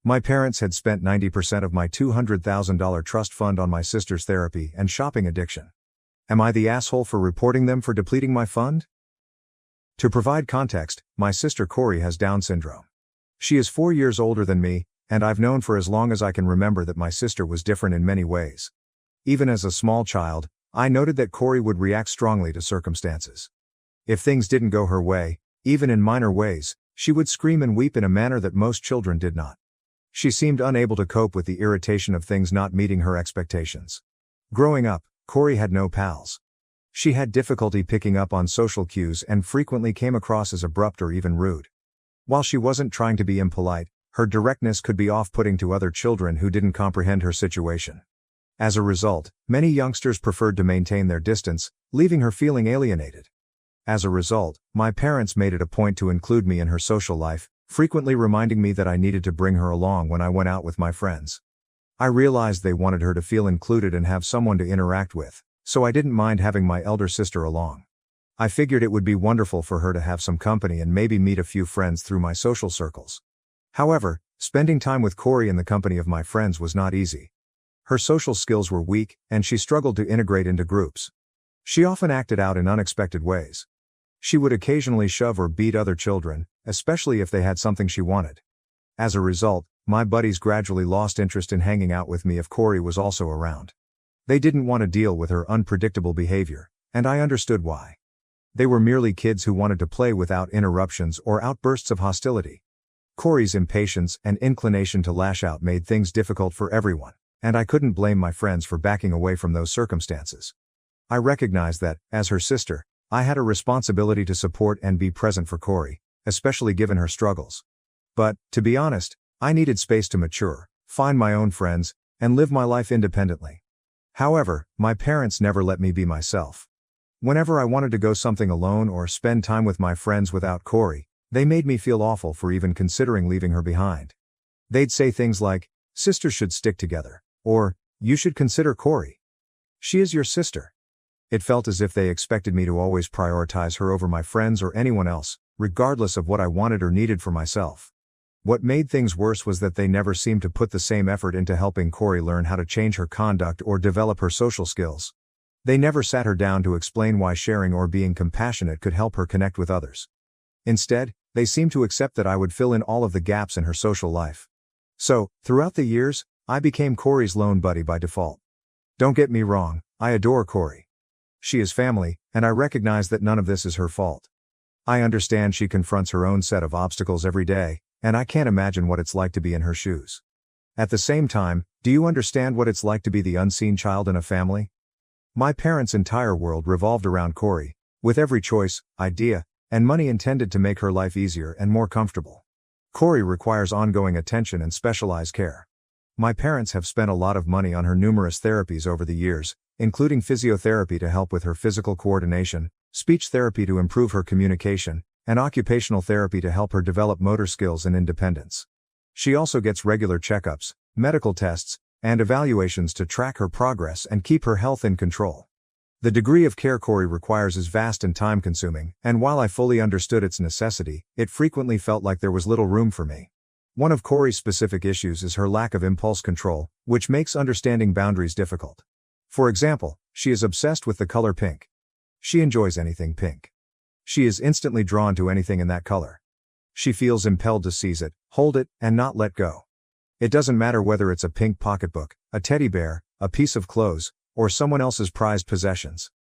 My parents had spent 90% of my $200,000 trust fund on my sister's therapy and shopping addiction. Am I the asshole for reporting them for depleting my fund? To provide context, my sister Corey has Down syndrome. She is 4 years older than me, and I've known for as long as I can remember that my sister was different in many ways. Even as a small child, I noted that Corey would react strongly to circumstances. If things didn't go her way, even in minor ways, she would scream and weep in a manner that most children did not. She seemed unable to cope with the irritation of things not meeting her expectations. Growing up, Corey had no pals. She had difficulty picking up on social cues and frequently came across as abrupt or even rude. While she wasn't trying to be impolite, her directness could be off-putting to other children who didn't comprehend her situation. As a result, many youngsters preferred to maintain their distance, leaving her feeling alienated. As a result, my parents made it a point to include me in her social life, frequently reminding me that I needed to bring her along when I went out with my friends. I realized they wanted her to feel included and have someone to interact with, so I didn't mind having my elder sister along. I figured it would be wonderful for her to have some company and maybe meet a few friends through my social circles. However, spending time with Corey in the company of my friends was not easy. Her social skills were weak, and she struggled to integrate into groups. She often acted out in unexpected ways. She would occasionally shove or beat other children, especially if they had something she wanted. As a result, my buddies gradually lost interest in hanging out with me if Corey was also around. They didn't want to deal with her unpredictable behavior, and I understood why. They were merely kids who wanted to play without interruptions or outbursts of hostility. Corey's impatience and inclination to lash out made things difficult for everyone, and I couldn't blame my friends for backing away from those circumstances. I recognized that, as her sister, I had a responsibility to support and be present for Corey, especially given her struggles. But, to be honest, I needed space to mature, find my own friends, and live my life independently. However, my parents never let me be myself. Whenever I wanted to go something alone or spend time with my friends without Corey, they made me feel awful for even considering leaving her behind. They'd say things like, "Sisters should stick together," or, "You should consider Corey. She is your sister." It felt as if they expected me to always prioritize her over my friends or anyone else, regardless of what I wanted or needed for myself. What made things worse was that they never seemed to put the same effort into helping Corey learn how to change her conduct or develop her social skills. They never sat her down to explain why sharing or being compassionate could help her connect with others. Instead, they seemed to accept that I would fill in all of the gaps in her social life. So, throughout the years, I became Corey's lone buddy by default. Don't get me wrong, I adore Corey. She is family, and I recognize that none of this is her fault. I understand she confronts her own set of obstacles every day, and I can't imagine what it's like to be in her shoes. At the same time, do you understand what it's like to be the unseen child in a family? My parents' entire world revolved around Corey, with every choice, idea, and money intended to make her life easier and more comfortable. Corey requires ongoing attention and specialized care. My parents have spent a lot of money on her numerous therapies over the years, including physiotherapy to help with her physical coordination, speech therapy to improve her communication, and occupational therapy to help her develop motor skills and independence. She also gets regular checkups, medical tests, and evaluations to track her progress and keep her health in control. The degree of care Corey requires is vast and time-consuming, and while I fully understood its necessity, it frequently felt like there was little room for me. One of Corey's specific issues is her lack of impulse control, which makes understanding boundaries difficult. For example, she is obsessed with the color pink. She enjoys anything pink. She is instantly drawn to anything in that color. She feels impelled to seize it, hold it, and not let go. It doesn't matter whether it's a pink pocketbook, a teddy bear, a piece of clothes, or someone else's prized possessions.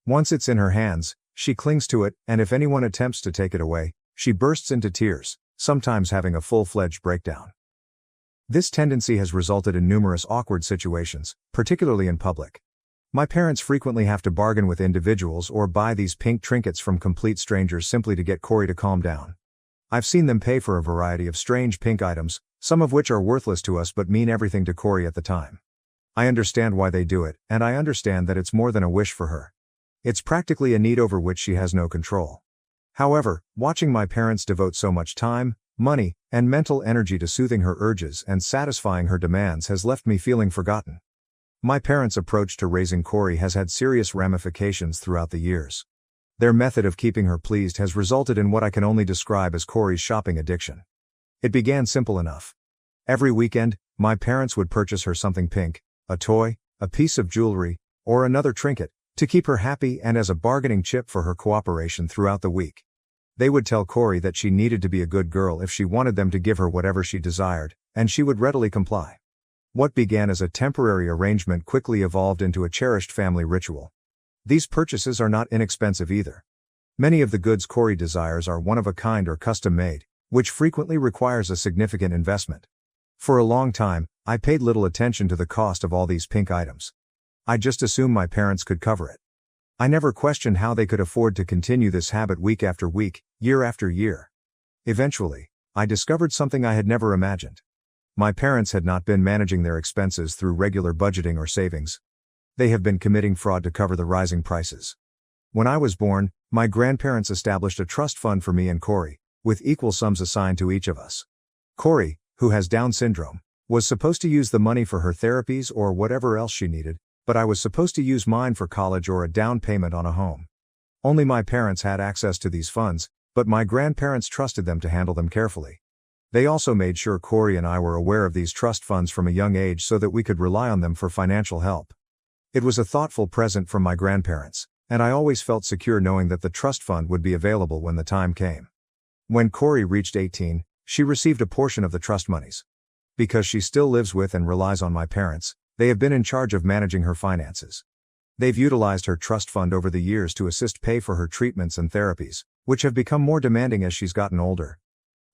Once it's in her hands, she clings to it, and if anyone attempts to take it away, she bursts into tears, sometimes having a full-fledged breakdown. This tendency has resulted in numerous awkward situations, particularly in public. My parents frequently have to bargain with individuals or buy these pink trinkets from complete strangers simply to get Corey to calm down. I've seen them pay for a variety of strange pink items, some of which are worthless to us but mean everything to Corey at the time. I understand why they do it, and I understand that it's more than a wish for her. It's practically a need over which she has no control. However, watching my parents devote so much time, money, and mental energy to soothing her urges and satisfying her demands has left me feeling forgotten. My parents' approach to raising Corey has had serious ramifications throughout the years. Their method of keeping her pleased has resulted in what I can only describe as Corey's shopping addiction. It began simple enough. Every weekend, my parents would purchase her something pink, a toy, a piece of jewelry, or another trinket, to keep her happy and as a bargaining chip for her cooperation throughout the week. They would tell Corey that she needed to be a good girl if she wanted them to give her whatever she desired, and she would readily comply. What began as a temporary arrangement quickly evolved into a cherished family ritual. These purchases are not inexpensive either. Many of the goods Corey desires are one-of-a-kind or custom-made, which frequently requires a significant investment. For a long time, I paid little attention to the cost of all these pink items. I just assumed my parents could cover it. I never questioned how they could afford to continue this habit week after week, year after year. Eventually, I discovered something I had never imagined. My parents had not been managing their expenses through regular budgeting or savings. They have been committing fraud to cover the rising prices. When I was born, my grandparents established a trust fund for me and Corey, with equal sums assigned to each of us. Corey, who has Down syndrome, was supposed to use the money for her therapies or whatever else she needed, but I was supposed to use mine for college or a down payment on a home. Only my parents had access to these funds, but my grandparents trusted them to handle them carefully. They also made sure Corey and I were aware of these trust funds from a young age so that we could rely on them for financial help. It was a thoughtful present from my grandparents, and I always felt secure knowing that the trust fund would be available when the time came. When Corey reached 18, she received a portion of the trust monies. Because she still lives with and relies on my parents, they have been in charge of managing her finances. They've utilized her trust fund over the years to assist pay for her treatments and therapies, which have become more demanding as she's gotten older.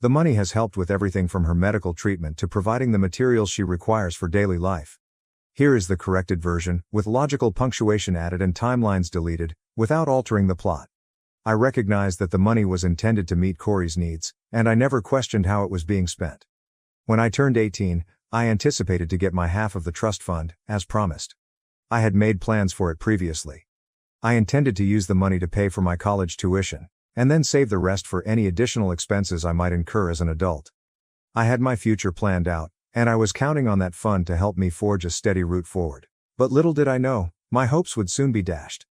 The money has helped with everything from her medical treatment to providing the materials she requires for daily life. Here is the corrected version, with logical punctuation added and timelines deleted, without altering the plot. I recognized that the money was intended to meet Corey's needs, and I never questioned how it was being spent. When I turned 18, I anticipated to get my half of the trust fund, as promised. I had made plans for it previously. I intended to use the money to pay for my college tuition, and then save the rest for any additional expenses I might incur as an adult. I had my future planned out, and I was counting on that fund to help me forge a steady route forward. But little did I know, my hopes would soon be dashed.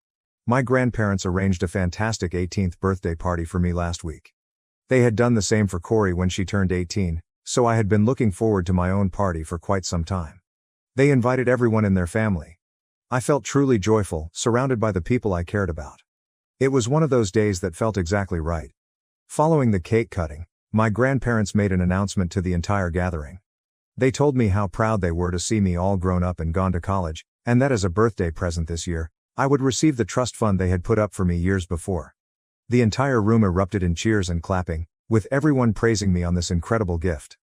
My grandparents arranged a fantastic 18th birthday party for me last week. They had done the same for Corey when she turned 18, so I had been looking forward to my own party for quite some time. They invited everyone in their family. I felt truly joyful, surrounded by the people I cared about. It was one of those days that felt exactly right. Following the cake cutting, my grandparents made an announcement to the entire gathering. They told me how proud they were to see me all grown up and gone to college, and that as a birthday present this year, I would receive the trust fund they had put up for me years before. The entire room erupted in cheers and clapping, with everyone praising me on this incredible gift.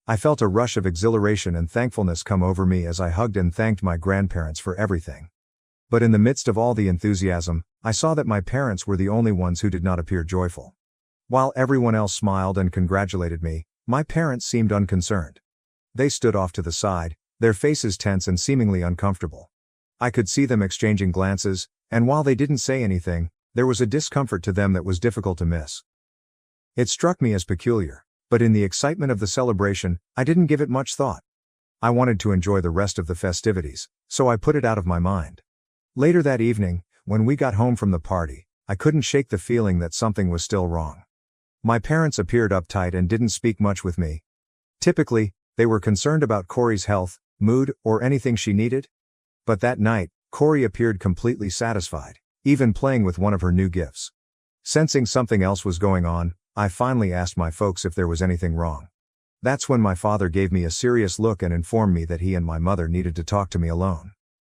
I felt a rush of exhilaration and thankfulness come over me as I hugged and thanked my grandparents for everything. But in the midst of all the enthusiasm, I saw that my parents were the only ones who did not appear joyful. While everyone else smiled and congratulated me, my parents seemed unconcerned. They stood off to the side, their faces tense and seemingly uncomfortable. I could see them exchanging glances, and while they didn't say anything, there was a discomfort to them that was difficult to miss. It struck me as peculiar, but in the excitement of the celebration, I didn't give it much thought. I wanted to enjoy the rest of the festivities, so I put it out of my mind. Later that evening, when we got home from the party, I couldn't shake the feeling that something was still wrong. My parents appeared uptight and didn't speak much with me. Typically, they were concerned about Corey's health, mood, or anything she needed. But that night, Corey appeared completely satisfied, even playing with one of her new gifts. Sensing something else was going on, I finally asked my folks if there was anything wrong. That's when my father gave me a serious look and informed me that he and my mother needed to talk to me alone.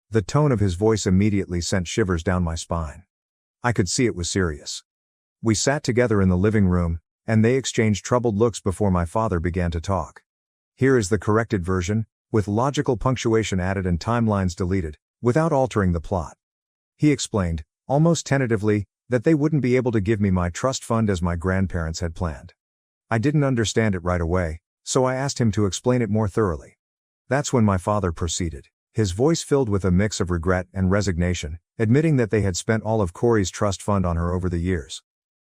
The tone of his voice immediately sent shivers down my spine. I could see it was serious. We sat together in the living room, and they exchanged troubled looks before my father began to talk. Here is the corrected version, with logical punctuation added and timelines deleted, without altering the plot. He explained, almost tentatively, that they wouldn't be able to give me my trust fund as my grandparents had planned. I didn't understand it right away, so I asked him to explain it more thoroughly. That's when my father proceeded, his voice filled with a mix of regret and resignation, admitting that they had spent all of Corey's trust fund on her over the years.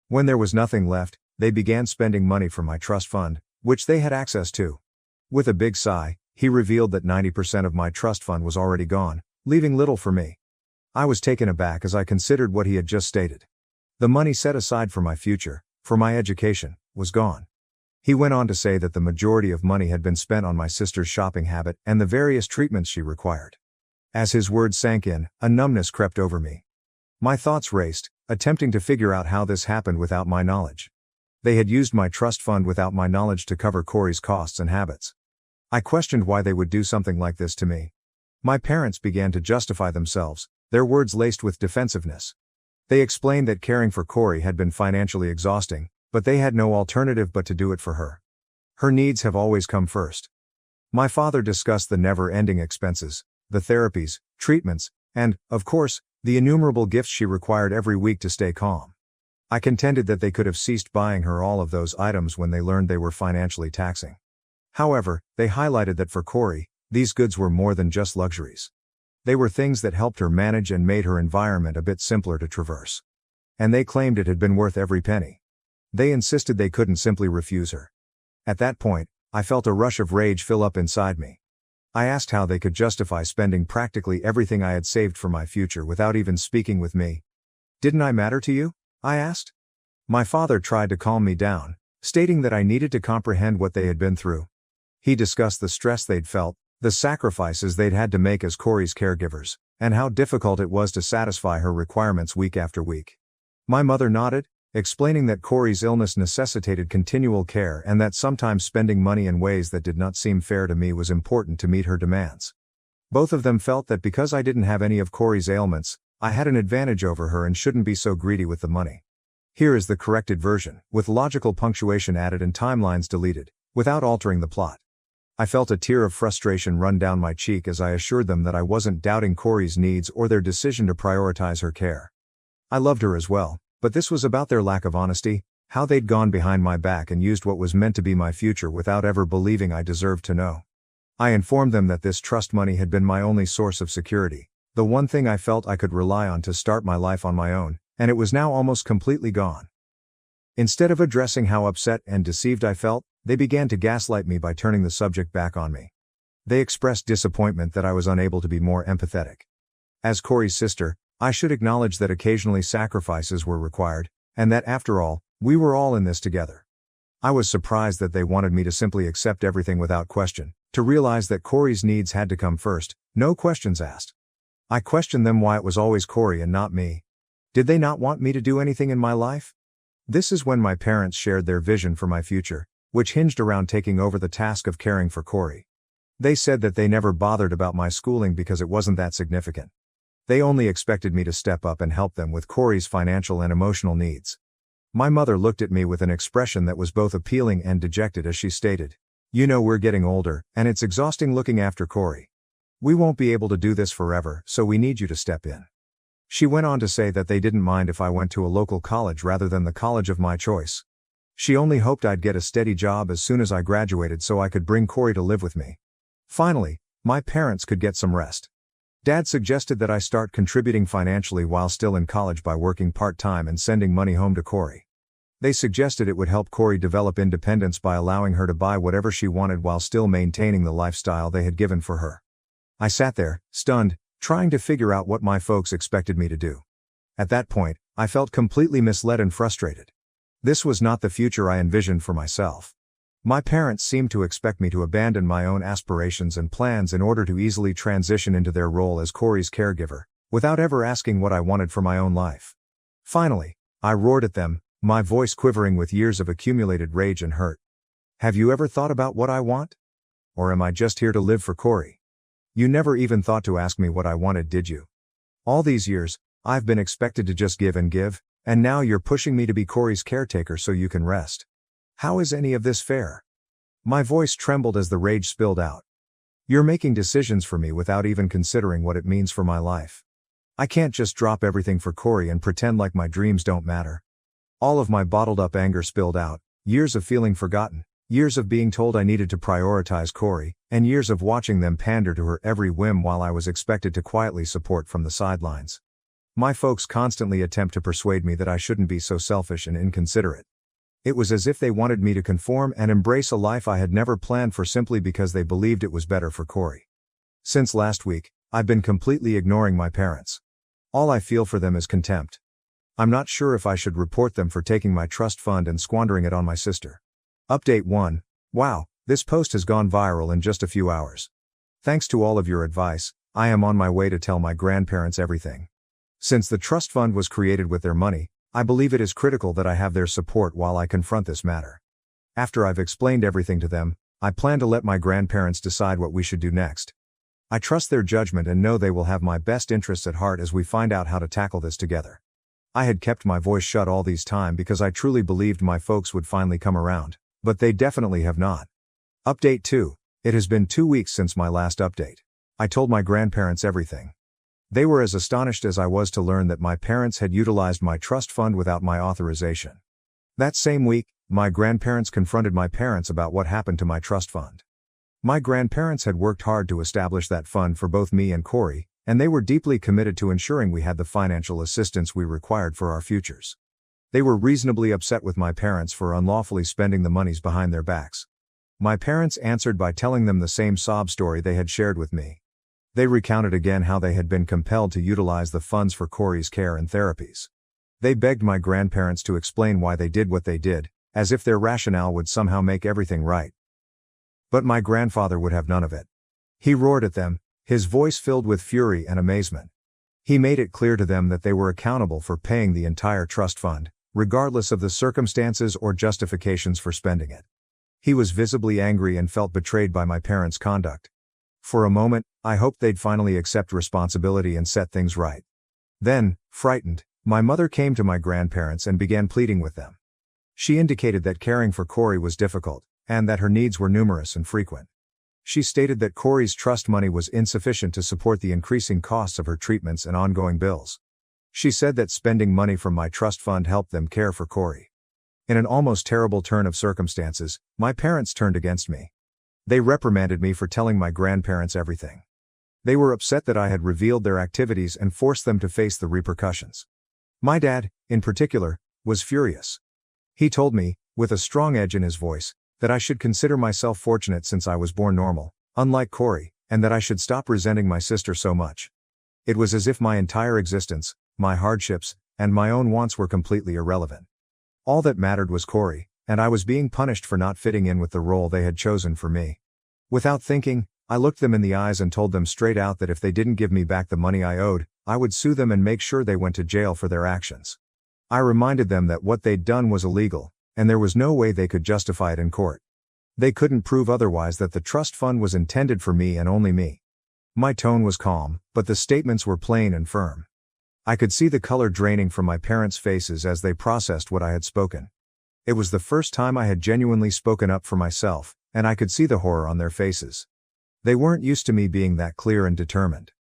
When there was nothing left, they began spending money from my trust fund, which they had access to. With a big sigh, he revealed that 90% of my trust fund was already gone, leaving little for me. I was taken aback as I considered what he had just stated. The money set aside for my future, for my education, was gone. He went on to say that the majority of money had been spent on my sister's shopping habit and the various treatments she required. As his words sank in, a numbness crept over me. My thoughts raced, attempting to figure out how this happened without my knowledge. They had used my trust fund without my knowledge to cover Corey's costs and habits. I questioned why they would do something like this to me. My parents began to justify themselves, their words laced with defensiveness. They explained that caring for Corey had been financially exhausting, but they had no alternative but to do it for her. Her needs have always come first. My father discussed the never-ending expenses, the therapies, treatments, and, of course, the innumerable gifts she required every week to stay calm. I contended that they could have ceased buying her all of those items when they learned they were financially taxing. However, they highlighted that for Corey, these goods were more than just luxuries. They were things that helped her manage and made her environment a bit simpler to traverse. And they claimed it had been worth every penny. They insisted they couldn't simply refuse her. At that point, I felt a rush of rage fill up inside me. I asked how they could justify spending practically everything I had saved for my future without even speaking with me. Didn't I matter to you? I asked. My father tried to calm me down, stating that I needed to comprehend what they had been through. He discussed the stress they'd felt, the sacrifices they'd had to make as Corey's caregivers, and how difficult it was to satisfy her requirements week after week. My mother nodded, explaining that Corey's illness necessitated continual care and that sometimes spending money in ways that did not seem fair to me was important to meet her demands. Both of them felt that because I didn't have any of Corey's ailments, I had an advantage over her and shouldn't be so greedy with the money. Here is the corrected version, with logical punctuation added and timelines deleted, without altering the plot. I felt a tear of frustration run down my cheek as I assured them that I wasn't doubting Corey's needs or their decision to prioritize her care. I loved her as well, but this was about their lack of honesty, how they'd gone behind my back and used what was meant to be my future without ever believing I deserved to know. I informed them that this trust money had been my only source of security, the one thing I felt I could rely on to start my life on my own, and it was now almost completely gone. Instead of addressing how upset and deceived I felt, they began to gaslight me by turning the subject back on me. They expressed disappointment that I was unable to be more empathetic. As Corey's sister, I should acknowledge that occasionally sacrifices were required, and that after all, we were all in this together. I was surprised that they wanted me to simply accept everything without question, to realize that Corey's needs had to come first, no questions asked. I questioned them why it was always Corey and not me. Did they not want me to do anything in my life? This is when my parents shared their vision for my future, which hinged around taking over the task of caring for Corey. They said that they never bothered about my schooling because it wasn't that significant. They only expected me to step up and help them with Corey's financial and emotional needs. My mother looked at me with an expression that was both appealing and dejected as she stated, "You know we're getting older, and it's exhausting looking after Corey. We won't be able to do this forever, so we need you to step in." She went on to say that they didn't mind if I went to a local college rather than the college of my choice. She only hoped I'd get a steady job as soon as I graduated so I could bring Corey to live with me. Finally, my parents could get some rest. Dad suggested that I start contributing financially while still in college by working part-time and sending money home to Corey. They suggested it would help Corey develop independence by allowing her to buy whatever she wanted while still maintaining the lifestyle they had given for her. I sat there, stunned, trying to figure out what my folks expected me to do. At that point, I felt completely misled and frustrated. This was not the future I envisioned for myself. My parents seemed to expect me to abandon my own aspirations and plans in order to easily transition into their role as Corey's caregiver, without ever asking what I wanted for my own life. Finally, I roared at them, my voice quivering with years of accumulated rage and hurt. Have you ever thought about what I want? Or am I just here to live for Corey? You never even thought to ask me what I wanted, did you? All these years, I've been expected to just give, and now you're pushing me to be Corey's caretaker so you can rest. How is any of this fair? My voice trembled as the rage spilled out. You're making decisions for me without even considering what it means for my life. I can't just drop everything for Corey and pretend like my dreams don't matter. All of my bottled up anger spilled out, years of feeling forgotten, years of being told I needed to prioritize Corey, and years of watching them pander to her every whim while I was expected to quietly support from the sidelines. My folks constantly attempt to persuade me that I shouldn't be so selfish and inconsiderate. It was as if they wanted me to conform and embrace a life I had never planned for simply because they believed it was better for Corey. Since last week, I've been completely ignoring my parents. All I feel for them is contempt. I'm not sure if I should report them for taking my trust fund and squandering it on my sister. Update 1. Wow, this post has gone viral in just a few hours. Thanks to all of your advice, I am on my way to tell my grandparents everything. Since the trust fund was created with their money, I believe it is critical that I have their support while I confront this matter. After I've explained everything to them, I plan to let my grandparents decide what we should do next. I trust their judgment and know they will have my best interests at heart as we find out how to tackle this together. I had kept my voice shut all this time because I truly believed my folks would finally come around, but they definitely have not. Update 2. It has been 2 weeks since my last update. I told my grandparents everything. They were as astonished as I was to learn that my parents had utilized my trust fund without my authorization. That same week, my grandparents confronted my parents about what happened to my trust fund. My grandparents had worked hard to establish that fund for both me and Corey, and they were deeply committed to ensuring we had the financial assistance we required for our futures. They were reasonably upset with my parents for unlawfully spending the monies behind their backs. My parents answered by telling them the same sob story they had shared with me. They recounted again how they had been compelled to utilize the funds for Corey's care and therapies. They begged my grandparents to explain why they did what they did, as if their rationale would somehow make everything right. But my grandfather would have none of it. He roared at them, his voice filled with fury and amazement. He made it clear to them that they were accountable for paying the entire trust fund, regardless of the circumstances or justifications for spending it. He was visibly angry and felt betrayed by my parents' conduct. For a moment, I hoped they'd finally accept responsibility and set things right. Then, frightened, my mother came to my grandparents and began pleading with them. She indicated that caring for Corey was difficult, and that her needs were numerous and frequent. She stated that Corey's trust money was insufficient to support the increasing costs of her treatments and ongoing bills. She said that spending money from my trust fund helped them care for Corey. In an almost terrible turn of circumstances, my parents turned against me. They reprimanded me for telling my grandparents everything. They were upset that I had revealed their activities and forced them to face the repercussions. My dad, in particular, was furious. He told me, with a strong edge in his voice, that I should consider myself fortunate since I was born normal, unlike Corey, and that I should stop resenting my sister so much. It was as if my entire existence, my hardships, and my own wants were completely irrelevant. All that mattered was Corey, and I was being punished for not fitting in with the role they had chosen for me. Without thinking, I looked them in the eyes and told them straight out that if they didn't give me back the money I owed, I would sue them and make sure they went to jail for their actions. I reminded them that what they'd done was illegal, and there was no way they could justify it in court. They couldn't prove otherwise that the trust fund was intended for me and only me. My tone was calm, but the statements were plain and firm. I could see the color draining from my parents' faces as they processed what I had spoken. It was the first time I had genuinely spoken up for myself, and I could see the horror on their faces. They weren't used to me being that clear and determined.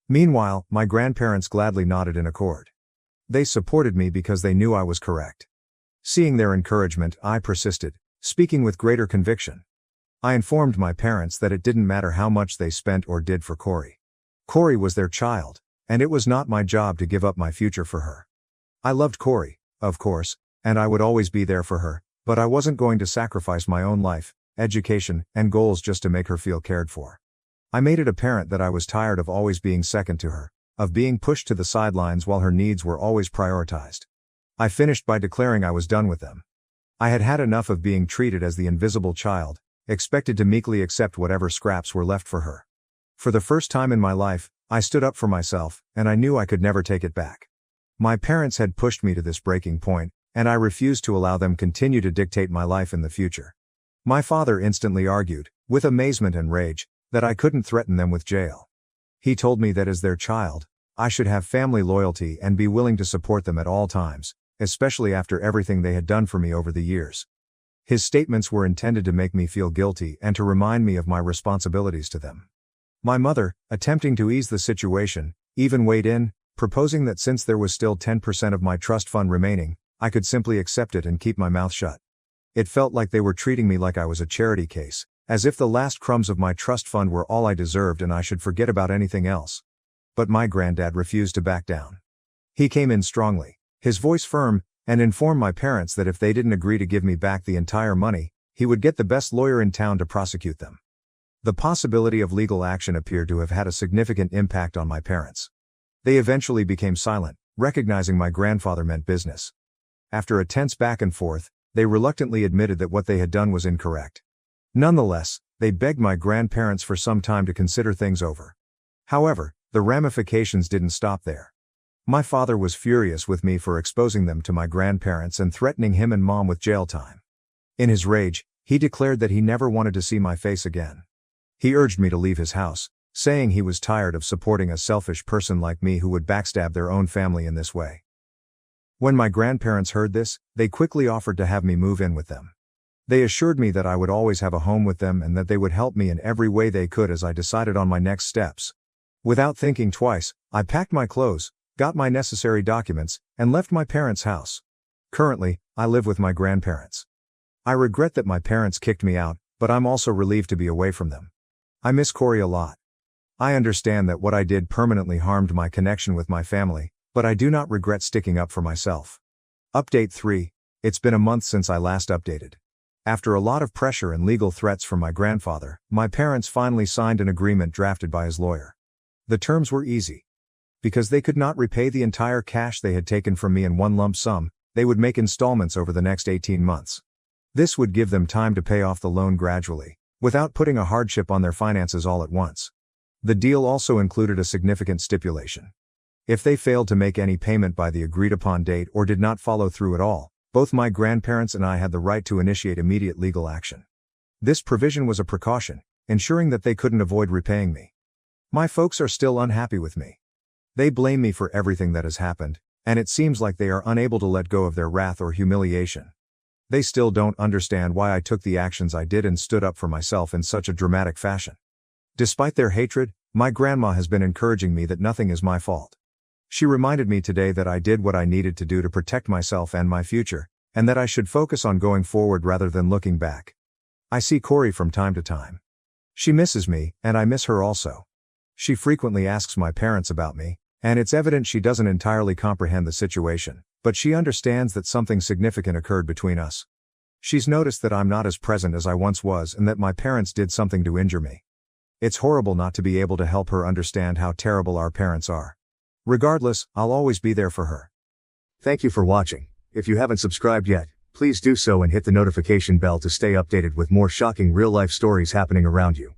Meanwhile, my grandparents gladly nodded in accord. They supported me because they knew I was correct. Seeing their encouragement, I persisted, speaking with greater conviction. I informed my parents that it didn't matter how much they spent or did for Corey. Corey was their child, and it was not my job to give up my future for her. I loved Corey, of course, and I would always be there for her, but I wasn't going to sacrifice my own life, education, and goals just to make her feel cared for. I made it apparent that I was tired of always being second to her, of being pushed to the sidelines while her needs were always prioritized. I finished by declaring I was done with them. I had had enough of being treated as the invisible child, expected to meekly accept whatever scraps were left for her. For the first time in my life, I stood up for myself, and I knew I could never take it back. My parents had pushed me to this breaking point, and I refused to allow them continue to dictate my life in the future. My father instantly argued, with amazement and rage, that I couldn't threaten them with jail. He told me that as their child, I should have family loyalty and be willing to support them at all times, especially after everything they had done for me over the years. His statements were intended to make me feel guilty and to remind me of my responsibilities to them. My mother, attempting to ease the situation, even weighed in, proposing that since there was still 10% of my trust fund remaining, I could simply accept it and keep my mouth shut. It felt like they were treating me like I was a charity case, as if the last crumbs of my trust fund were all I deserved and I should forget about anything else. But my granddad refused to back down. He came in strongly, his voice firm, and informed my parents that if they didn't agree to give me back the entire money, he would get the best lawyer in town to prosecute them. The possibility of legal action appeared to have had a significant impact on my parents. They eventually became silent, recognizing my grandfather meant business. After a tense back and forth, they reluctantly admitted that what they had done was incorrect. Nonetheless, they begged my grandparents for some time to consider things over. However, the ramifications didn't stop there. My father was furious with me for exposing them to my grandparents and threatening him and Mom with jail time. In his rage, he declared that he never wanted to see my face again. He urged me to leave his house, saying he was tired of supporting a selfish person like me who would backstab their own family in this way. When my grandparents heard this, they quickly offered to have me move in with them. They assured me that I would always have a home with them and that they would help me in every way they could as I decided on my next steps. Without thinking twice, I packed my clothes, got my necessary documents, and left my parents' house. Currently, I live with my grandparents. I regret that my parents kicked me out, but I'm also relieved to be away from them. I miss Corey a lot. I understand that what I did permanently harmed my connection with my family, but I do not regret sticking up for myself. Update 3. It's been a month since I last updated. After a lot of pressure and legal threats from my grandfather, my parents finally signed an agreement drafted by his lawyer. The terms were easy. Because they could not repay the entire cash they had taken from me in one lump sum, they would make installments over the next 18 months. This would give them time to pay off the loan gradually, without putting a hardship on their finances all at once. The deal also included a significant stipulation. If they failed to make any payment by the agreed-upon date or did not follow through at all, both my grandparents and I had the right to initiate immediate legal action. This provision was a precaution, ensuring that they couldn't avoid repaying me. My folks are still unhappy with me. They blame me for everything that has happened, and it seems like they are unable to let go of their wrath or humiliation. They still don't understand why I took the actions I did and stood up for myself in such a dramatic fashion. Despite their hatred, my grandma has been encouraging me that nothing is my fault. She reminded me today that I did what I needed to do to protect myself and my future, and that I should focus on going forward rather than looking back. I see Corey from time to time. She misses me, and I miss her also. She frequently asks my parents about me, and it's evident she doesn't entirely comprehend the situation, but she understands that something significant occurred between us. She's noticed that I'm not as present as I once was and that my parents did something to injure me. It's horrible not to be able to help her understand how terrible our parents are. Regardless, I'll always be there for her. Thank you for watching. If you haven't subscribed yet, please do so and hit the notification bell to stay updated with more shocking real-life stories happening around you.